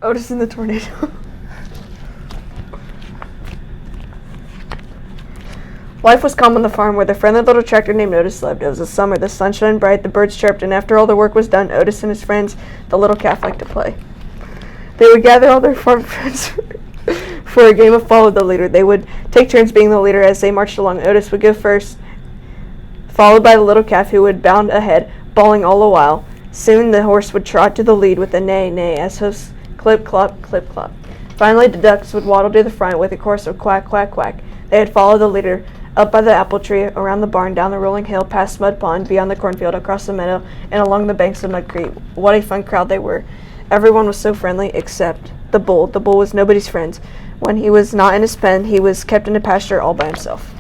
Otis and the tornado. Life was calm on the farm where the friendly little tractor named Otis lived. It was a summer, the sun shined bright, the birds chirped, and after all the work was done, Otis and his friends, the little calf, liked to play. They would gather all their farm friends for a game of follow the leader. They would take turns being the leader as they marched along. Otis would go first, followed by the little calf, who would bound ahead, bawling all the while. Soon the horse would trot to the lead with a neigh, neigh, as hoofs clip, clop, clip, clop. Finally, the ducks would waddle to the front with a chorus of quack, quack, quack. They had followed the leader up by the apple tree, around the barn, down the rolling hill, past Mud Pond, beyond the cornfield, across the meadow, and along the banks of Mud Creek. What a fun crowd they were. Everyone was so friendly except the bull. The bull was nobody's friend. When he was not in his pen, he was kept in a pasture all by himself.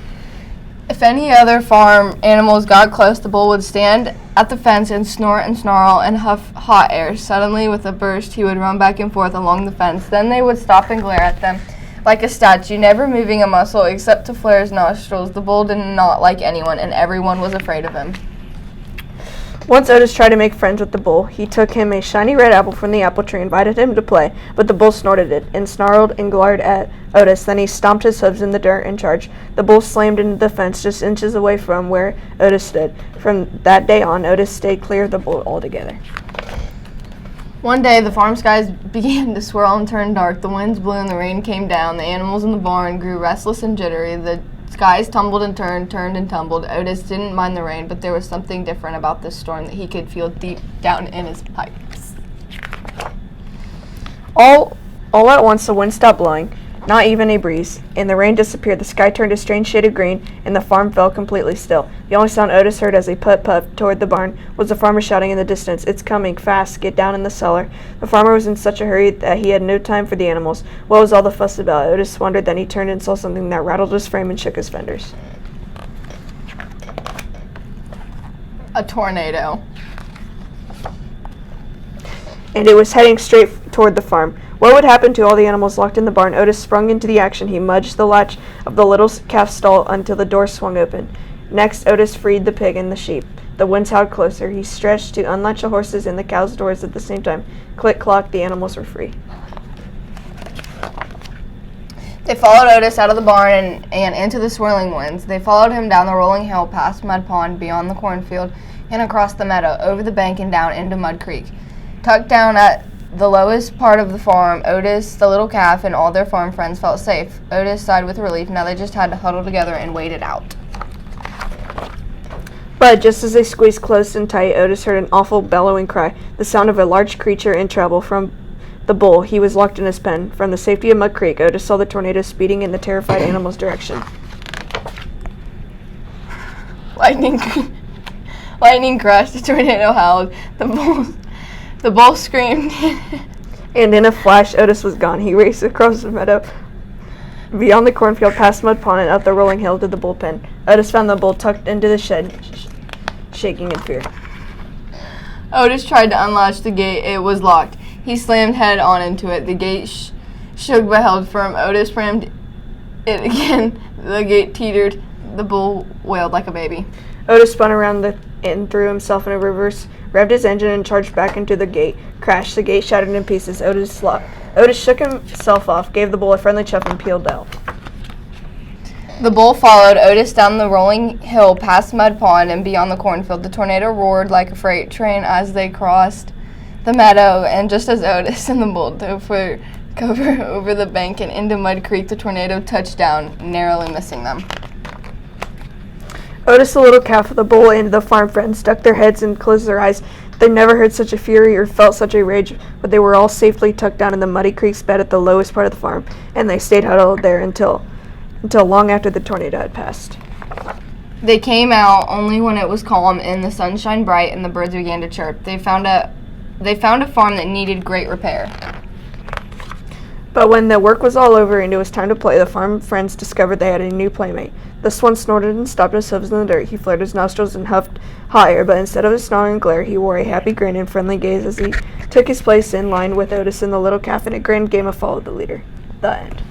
If any other farm animals got close, the bull would stand at the fence and snort and snarl and huff hot air. Suddenly, with a burst, he would run back and forth along the fence. Then they would stop and glare at them like a statue, never moving a muscle except to flare his nostrils. The bull did not like anyone, and everyone was afraid of him. Once Otis tried to make friends with the bull. He took him a shiny red apple from the apple tree and invited him to play, but the bull snorted it and snarled and glared at Otis. Then he stomped his hooves in the dirt and charged. The bull slammed into the fence just inches away from where Otis stood. From that day on, Otis stayed clear of the bull altogether. One day, the farm skies began to swirl and turn dark. The winds blew and the rain came down. The animals in the barn grew restless and jittery. The skies tumbled and turned and tumbled. Otis didn't mind the rain, but there was something different about this storm that he could feel deep down in his pipes. All at once, the wind stopped blowing, not even a breeze, and the rain disappeared. The sky turned a strange shade of green, and the farm fell completely still. The only sound Otis heard as he put toward the barn was the farmer shouting in the distance, "It's coming, fast, get down in the cellar." The farmer was in such a hurry that he had no time for the animals. What was all the fuss about? Otis wondered. Then he turned and saw something that rattled his frame and shook his fenders. A tornado. And it was heading straight toward the farm. What would happen to all the animals locked in the barn? Otis sprung into the action. He nudged the latch of the little calf's stall until the door swung open. Next, Otis freed the pig and the sheep. The winds howled closer. He stretched to unlatch the horses and the cows' doors at the same time. Click-clock, the animals were free. They followed Otis out of the barn and into the swirling winds. They followed him down the rolling hill, past Mud Pond, beyond the cornfield, and across the meadow, over the bank and down into Mud Creek. Tucked down at the lowest part of the farm, Otis, the little calf, and all their farm friends felt safe. Otis sighed with relief. Now they just had to huddle together and wait it out. But just as they squeezed close and tight, Otis heard an awful bellowing cry, the sound of a large creature in trouble. From the bull, he was locked in his pen. From the safety of Mud Creek, Otis saw the tornado speeding in the terrified animal's direction. Lightning crashed. The tornado howled. The bull screamed. And in a flash, Otis was gone. He raced across the meadow, beyond the cornfield, past Mud Pond, and up the rolling hill to the bullpen. Otis found the bull tucked into the shed, shaking in fear. Otis tried to unlatch the gate. It was locked. He slammed head on into it. The gate shook but held firm. Otis rammed it again. The gate teetered. The bull wailed like a baby. Otis spun around and threw himself in a reverse, revved his engine, and charged back into the gate. Crash! The gate shattered in pieces. Otis shook himself off, gave the bull a friendly chuff, and peeled out. The bull followed Otis down the rolling hill, past Mud Pond, and beyond the cornfield. The tornado roared like a freight train as they crossed the meadow, and just as Otis and the bull dove for cover over the bank and into Mud Creek, the tornado touched down, narrowly missing them. Otis, the little calf, the bull, and the farm friends stuck their heads and closed their eyes. They never heard such a fury or felt such a rage, but they were all safely tucked down in the Muddy Creek's bed at the lowest part of the farm, and they stayed huddled there until long after the tornado had passed. They came out only when it was calm and the sunshine bright and the birds began to chirp. They found a farm that needed great repair. But when the work was all over and it was time to play, the farm friends discovered they had a new playmate. This one snorted and stopped his hooves in the dirt. He flared his nostrils and huffed higher, but instead of a snarling glare, he wore a happy grin and friendly gaze as he took his place in line with Otis and the little calf in a grand game of follow the leader. The end.